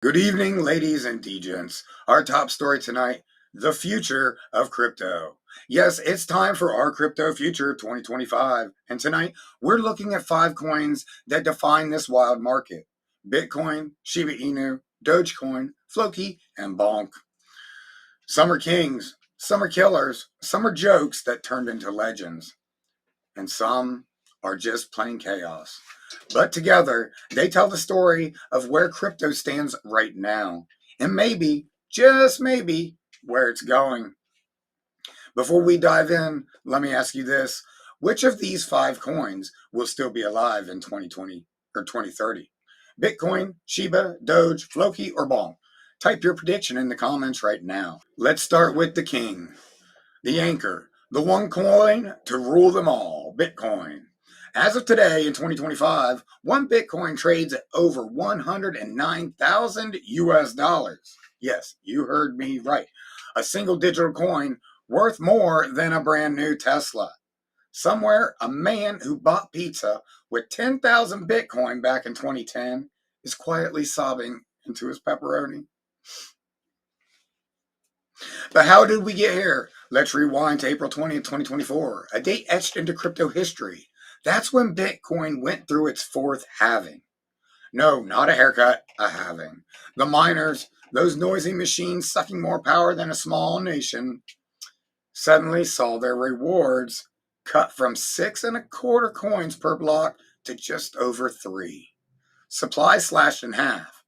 Good evening, ladies and gents. Our top story tonight, the future of crypto. Yes, it's time for our crypto future 2025. And tonight, we're looking at 5 coins that define this wild market. Bitcoin, Shiba Inu, Dogecoin, Floki, and Bonk. Some are kings, some are killers, some are jokes that turned into legends, and some are just plain chaos. But together, they tell the story of where crypto stands right now, and maybe, just maybe, where it's going. Before we dive in, let me ask you this. Which of these 5 coins will still be alive in 2020 or 2030? Bitcoin, Shiba, Doge, Floki, or Bonk? Type your prediction in the comments right now. Let's start with the king, the anchor, the one coin to rule them all, Bitcoin. As of today in 2025, one Bitcoin trades at over 109,000 US dollars. Yes, you heard me right. A single digital coin worth more than a brand new Tesla. Somewhere, a man who bought pizza with 10,000 Bitcoin back in 2010 is quietly sobbing into his pepperoni. But how did we get here? Let's rewind to April 20th, 2024, a date etched into crypto history. That's when Bitcoin went through its fourth halving. No, not a haircut, a halving. The miners, those noisy machines sucking more power than a small nation, suddenly saw their rewards cut from 6.25 coins per block to just over 3. Supply slashed in half.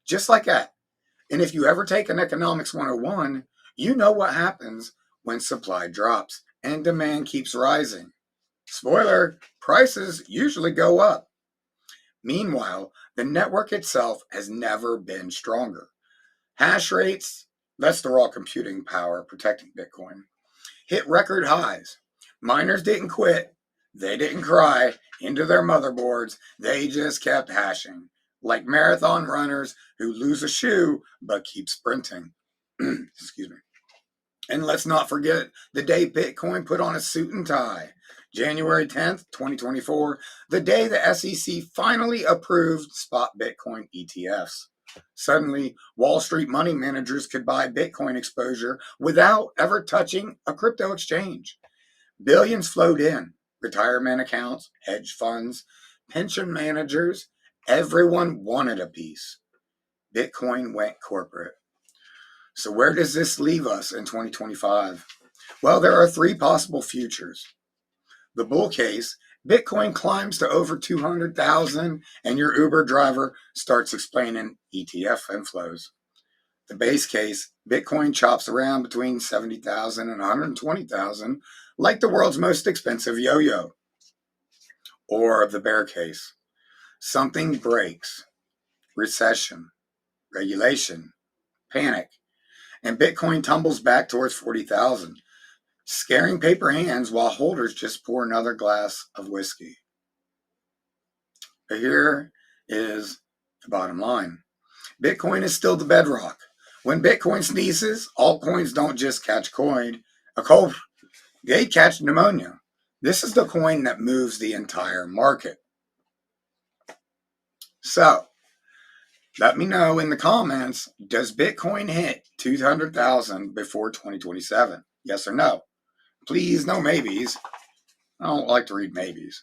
Just like that. And if you ever take an economics 101, you know what happens when supply drops and demand keeps rising. Spoiler, prices usually go up. Meanwhile, the network itself has never been stronger. Hash rates, that's the raw computing power protecting Bitcoin, hit record highs. Miners didn't quit. They didn't cry into their motherboards. They just kept hashing, like marathon runners who lose a shoe but keep sprinting. Excuse me. And let's not forget the day Bitcoin put on a suit and tie. January 10th, 2024, the day the SEC finally approved spot Bitcoin ETFs. Suddenly, Wall Street money managers could buy Bitcoin exposure without ever touching a crypto exchange. Billions flowed in. Retirement accounts, hedge funds, pension managers, everyone wanted a piece. Bitcoin went corporate. So where does this leave us in 2025? Well, there are 3 possible futures. The bull case, Bitcoin climbs to over 200,000 and your Uber driver starts explaining ETF inflows. The base case, Bitcoin chops around between 70,000 and 120,000 like the world's most expensive yo-yo. Or the bear case, something breaks, recession, regulation, panic, and Bitcoin tumbles back towards 40,000, scaring paper hands while holders just pour another glass of whiskey. But here is the bottom line. Bitcoin is still the bedrock. When Bitcoin sneezes, altcoins don't just catch a cold, they catch pneumonia. This is the coin that moves the entire market. So, let me know in the comments, does Bitcoin hit 200,000 before 2027? Yes or no? Please, no maybes. I don't like to read maybes.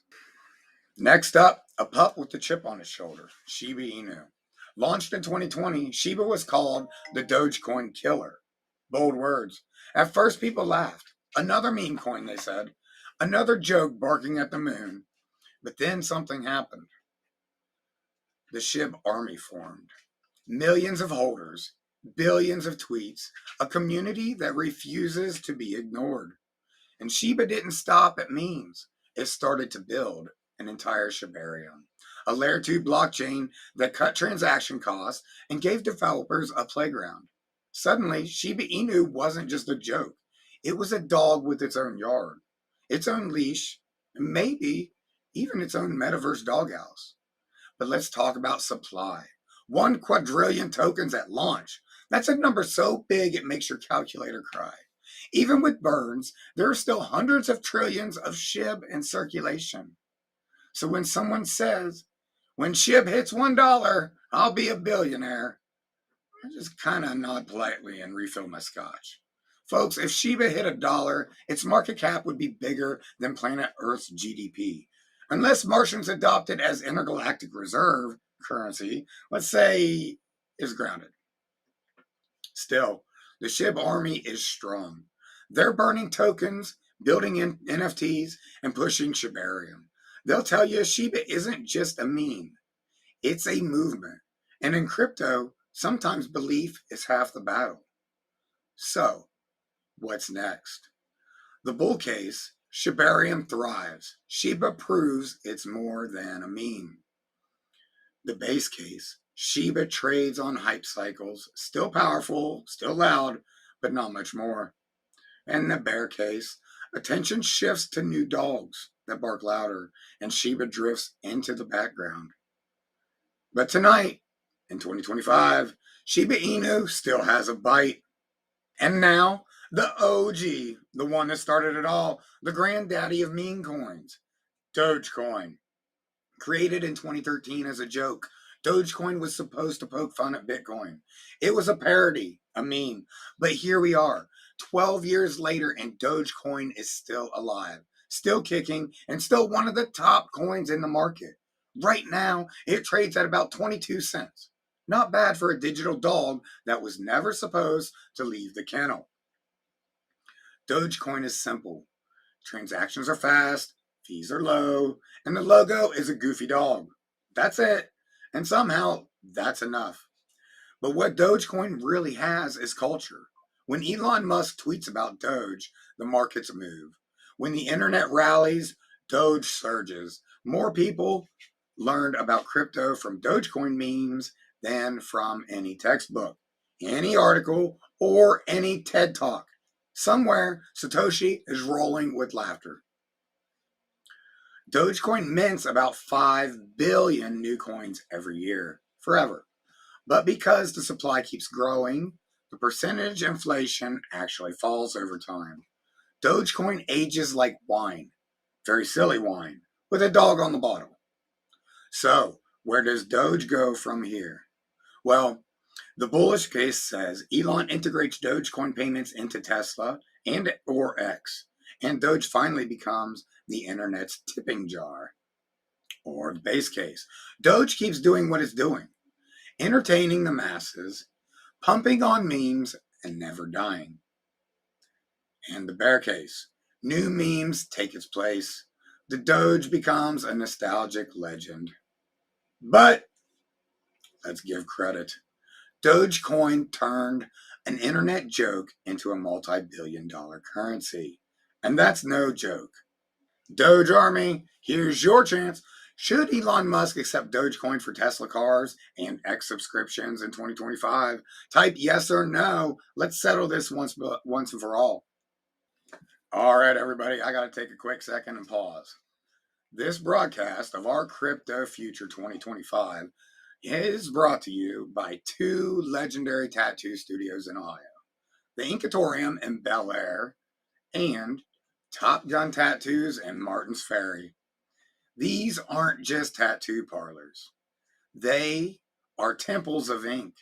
Next up, a pup with a chip on his shoulder, Shiba Inu. Launched in 2020, Shiba was called the Dogecoin killer. Bold words. At first, people laughed. Another meme coin, they said. Another joke barking at the moon. But then something happened. The SHIB army formed. Millions of holders, billions of tweets, a community that refuses to be ignored. And Shiba didn't stop at memes. It started to build an entire Shibarium, a layer 2 blockchain that cut transaction costs and gave developers a playground. Suddenly, Shiba Inu wasn't just a joke. It was a dog with its own yard, its own leash, and maybe even its own metaverse doghouse. But let's talk about supply. 1 quadrillion tokens at launch. That's a number so big it makes your calculator cry. Even with burns, there are still hundreds of trillions of SHIB in circulation. So when someone says, when SHIB hits $1, I'll be a billionaire, I just kind of nod politely and refill my scotch. Folks, if Shiba hit $1, its market cap would be bigger than planet Earth's GDP. Unless Martians adopt it as intergalactic reserve currency, let's say, is grounded. Still, the Shiba army is strong. They're burning tokens, building in NFTs, and pushing Shibarium. They'll tell you Shiba isn't just a meme, it's a movement. And in crypto, sometimes belief is half the battle. So, what's next? The bull case, Shibarium thrives. Shiba proves it's more than a meme. The base case, Shiba trades on hype cycles, still powerful, still loud, but not much more. And the bear case, attention shifts to new dogs that bark louder, and Shiba drifts into the background. But tonight, in 2025, Shiba Inu still has a bite. And now, the OG, the one that started it all, the granddaddy of meme coins, Dogecoin. Created in 2013 as a joke, Dogecoin was supposed to poke fun at Bitcoin. It was a parody, a meme. But here we are, 12 years later, and Dogecoin is still alive, still kicking, and still one of the top coins in the market. Right now, it trades at about 22 cents. Not bad for a digital dog that was never supposed to leave the kennel. Dogecoin is simple. Transactions are fast, fees are low, and the logo is a goofy dog. That's it. And somehow, that's enough. But what Dogecoin really has is culture. When Elon Musk tweets about Doge, the markets move. When the internet rallies, Doge surges. More people learned about crypto from Dogecoin memes than from any textbook, any article, or any TED Talk. Somewhere, Satoshi is rolling with laughter. Dogecoin mints about 5 billion new coins every year, forever. But because the supply keeps growing, the percentage inflation actually falls over time. Dogecoin ages like wine, very silly wine, with a dog on the bottle. So, where does Doge go from here? Well, the bullish case says Elon integrates Dogecoin payments into Tesla and or X, and Doge finally becomes the internet's tipping jar. Or the base case, Doge keeps doing what it's doing, entertaining the masses, pumping on memes, and never dying. And the bear case, new memes take its place. The Doge becomes a nostalgic legend. But let's give credit. Dogecoin turned an internet joke into a multi-billion-dollar currency. And that's no joke. Doge Army, here's your chance. Should Elon Musk accept Dogecoin for Tesla cars and X subscriptions in 2025? Type yes or no. Let's settle this once and for all. All right, everybody, I got to take a quick second and pause. This broadcast of our Crypto Future 2025 is brought to you by two legendary tattoo studios in Ohio, the Inkatorium in Bel Air and Top Gun Tattoos in Martins Ferry. These aren't just tattoo parlors. They are temples of ink.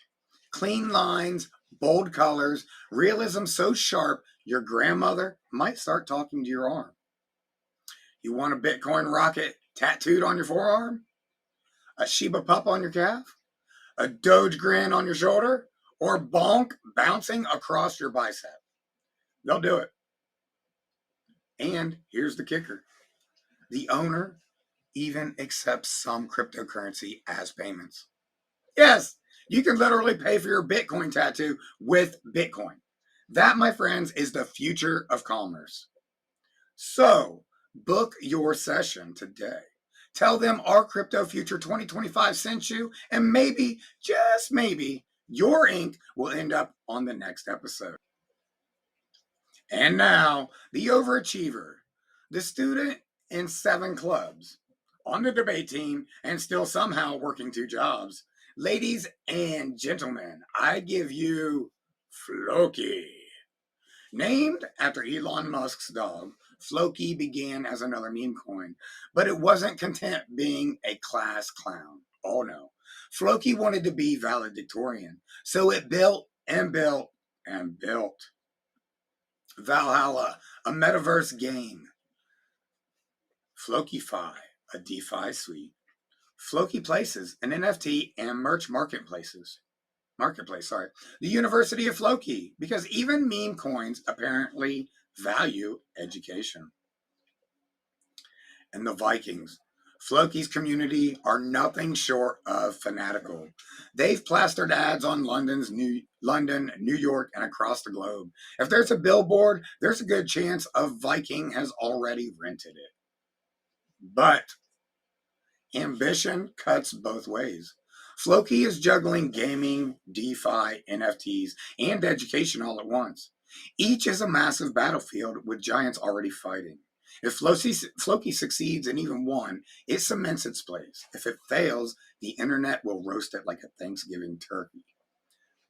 Clean lines, bold colors, realism so sharp your grandmother might start talking to your arm. You want a Bitcoin rocket tattooed on your forearm? A Shiba pup on your calf? A Doge grin on your shoulder? Or bonk bouncing across your bicep? They'll do it. And here's the kicker. The owner even accepts some cryptocurrency as payments. Yes, you can literally pay for your Bitcoin tattoo with Bitcoin. That, my friends, is the future of commerce. So, book your session today. Tell them our Crypto Future 2025 sent you, and maybe, just maybe, your ink will end up on the next episode. And now, the overachiever, the student in 7 clubs, on the debate team, and still somehow working 2 jobs. Ladies and gentlemen, I give you Floki. Named after Elon Musk's dog, Floki began as another meme coin, but it wasn't content being a class clown. Oh no. Floki wanted to be valedictorian, so it built and built and built. Valhalla, a metaverse game. FlokiFi, a DeFi suite. Floki Places, an NFT and merch marketplace, sorry. The University of Floki, because even meme coins apparently value education. And the Vikings. Floki's community are nothing short of fanatical. They've plastered ads on London, New York, and across the globe. If there's a billboard, there's a good chance a Viking has already rented it. But ambition cuts both ways. Floki is juggling gaming, DeFi, NFTs, and education all at once. Each is a massive battlefield with giants already fighting. If Floki succeeds in even one, it cements its place. If it fails, the internet will roast it like a Thanksgiving turkey.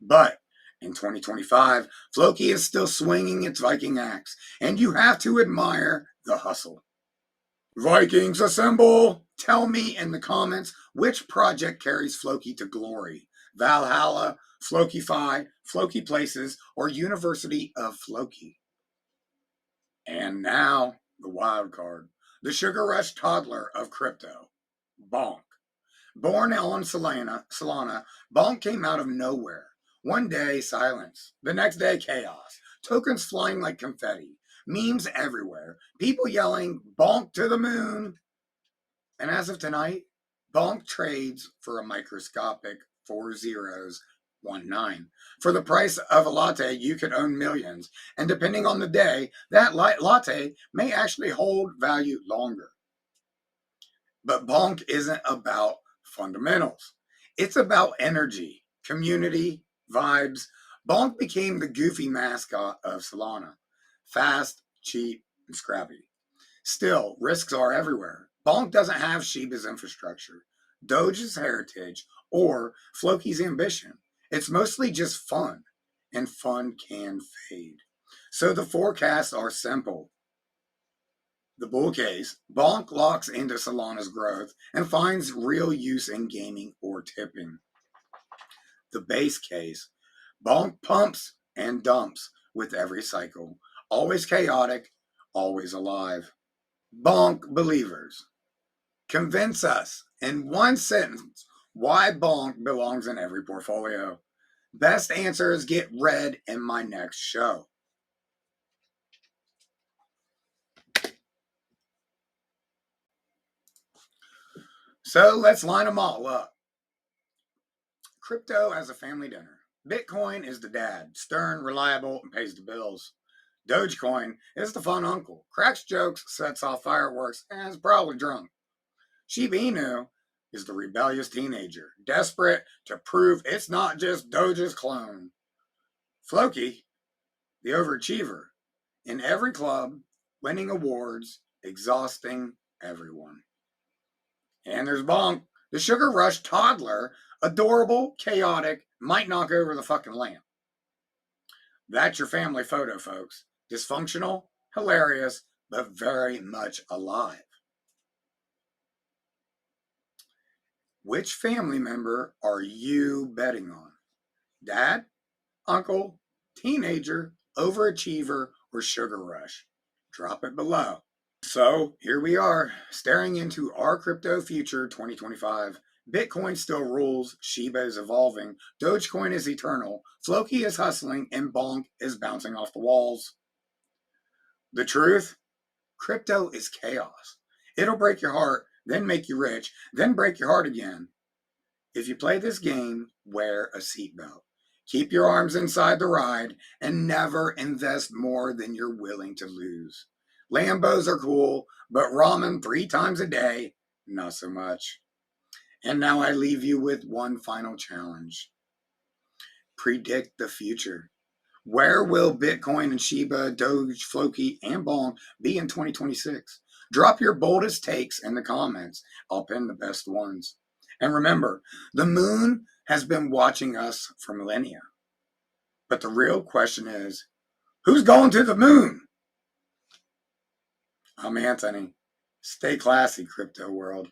But in 2025, Floki is still swinging its Viking axe, and you have to admire the hustle. Vikings assemble! Tell me in the comments which project carries Floki to glory. Valhalla, FlokiFi, Floki Places, or University of Floki. And now, the wild card. The sugar rush toddler of crypto. Bonk. Born on Solana, Bonk came out of nowhere. One day, silence. The next day, chaos. Tokens flying like confetti. Memes everywhere. People yelling, bonk to the moon. And as of tonight, bonk trades for a microscopic 4 zeros 19. For the price of a latte, you could own millions. And depending on the day, that latte may actually hold value longer. But bonk isn't about fundamentals. It's about energy, community, vibes. Bonk became the goofy mascot of Solana. Fast, cheap, and scrappy. Still, risks are everywhere. Bonk doesn't have Shiba's infrastructure, Doge's heritage, or Floki's ambition. It's mostly just fun, and fun can fade. So the forecasts are simple. The bull case, Bonk locks into Solana's growth and finds real use in gaming or tipping. The base case, Bonk pumps and dumps with every cycle, always chaotic, always alive. Bonk believers, convince us in one sentence why Bonk belongs in every portfolio. Best answers get read in my next show. So let's line them all up. Crypto as a family dinner. Bitcoin is the dad, stern, reliable, and pays the bills. Dogecoin is the fun uncle, cracks jokes, sets off fireworks, and is probably drunk. Shiba Inu is the rebellious teenager, desperate to prove it's not just Doge's clone. Floki, the overachiever, in every club, winning awards, exhausting everyone. And there's Bonk, the sugar rush toddler, adorable, chaotic, might knock over the fucking lamp. That's your family photo, folks. Dysfunctional, hilarious, but very much alive. Which family member are you betting on? Dad, uncle, teenager, overachiever, or sugar rush? Drop it below. So here we are, staring into our crypto future 2025. Bitcoin still rules, Shiba is evolving, Dogecoin is eternal, Floki is hustling, and Bonk is bouncing off the walls. The truth? Crypto is chaos. It'll break your heart, then make you rich, then break your heart again. If you play this game, wear a seatbelt. Keep your arms inside the ride, and never invest more than you're willing to lose. Lambos are cool, but ramen 3 times a day, not so much. And now I leave you with one final challenge. Predict the future. Where will Bitcoin and Shiba, Doge, Floki, and Bonk be in 2026? Drop your boldest takes in the comments. I'll pin the best ones. And remember, the moon has been watching us for millennia. But the real question is, who's going to the moon? I'm Anthony. Stay classy, crypto world.